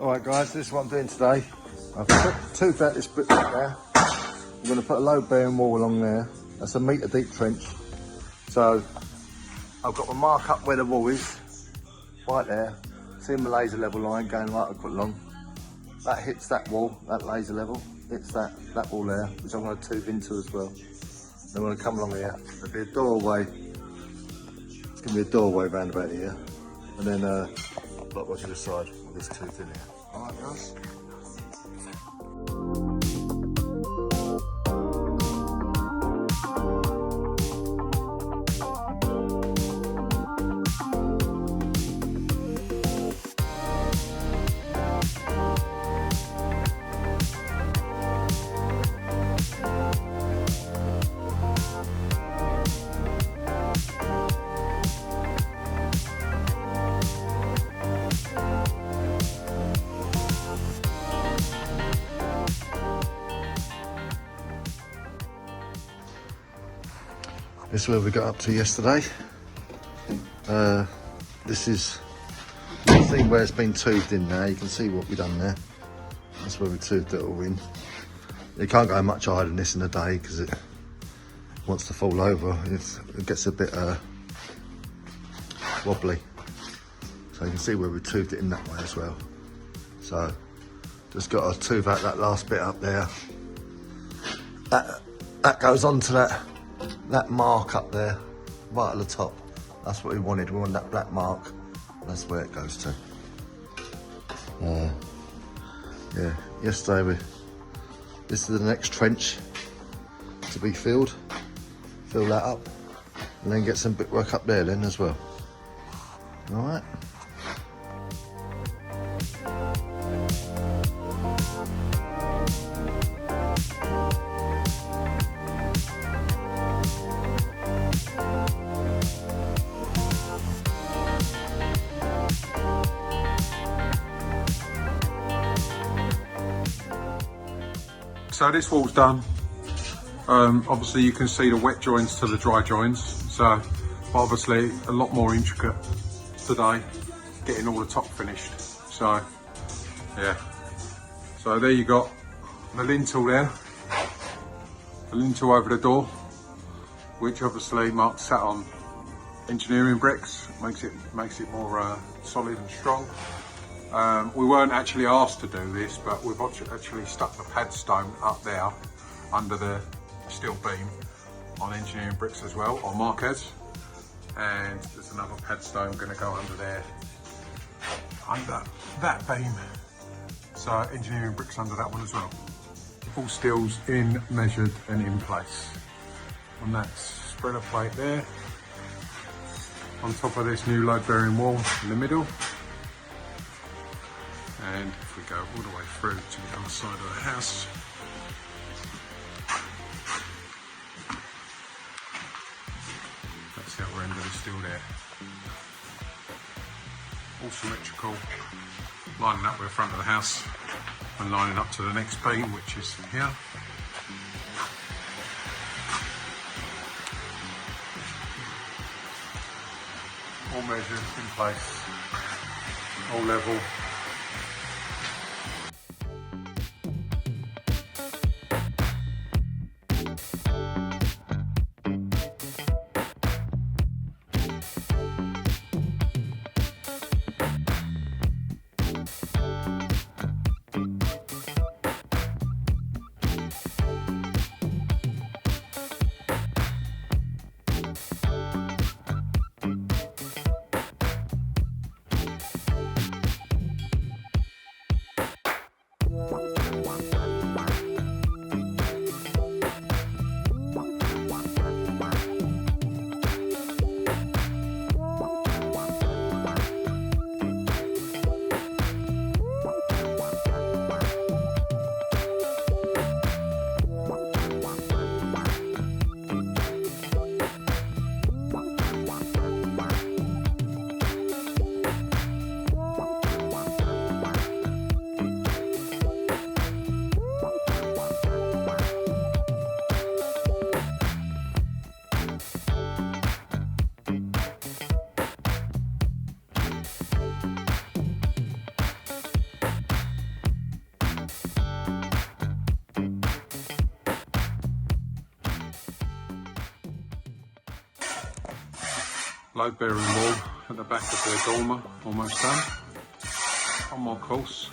Alright guys, this is what I'm doing today. I've toothed out this bit right there. I'm going to put a load bearing wall along there. That's a metre deep trench. So I've got my mark up where the wall is, right there. See my laser level line going right along. That hits that wall, that laser level, hits that wall there, which I'm going to tooth into as well. Then I'm going to come along here. There'll be a doorway. It's going to be a doorway round about here. And then block watch to the side with this tooth in here. Alright guys. This is where we got up to yesterday. This is the thing where it's been toothed in now. You can see what we've done there. That's where we toothed it all in. You can't go much higher than this in a day because it wants to fall over. It gets a bit wobbly. So you can see where we toothed it in that way as well. So just got to tooth out that last bit up there. That goes on to that mark up there, right at the top. That's what we wanted. We wanted that black mark. That's where it goes to. Yeah, yesterday this is the next trench to be filled. Fill that up, and then get some brickwork up there then as well. All right. So this wall's done. Obviously you can see the wet joints to the dry joints. So obviously a lot more intricate today, getting all the top finished. So yeah. So there you got the lintel there. The lintel over the door, which obviously Mark sat on engineering bricks, makes it more solid and strong. We weren't actually asked to do this, but we've actually stuck the padstone up there under the steel beam on engineering bricks as well, or Mark has. And there's another padstone going to go under there, under that beam. So engineering bricks under that one as well. All steels in, measured and in place. On that spreader plate there, on top of this new load bearing wall in the middle. And if we go all the way through to the other side of the house, that's the other end of the steel there. All symmetrical, lining up with the front of the house and lining up to the next beam, which is here. All measured, in place, all level. load bearing wall at the back of the dormer, almost done. One more course.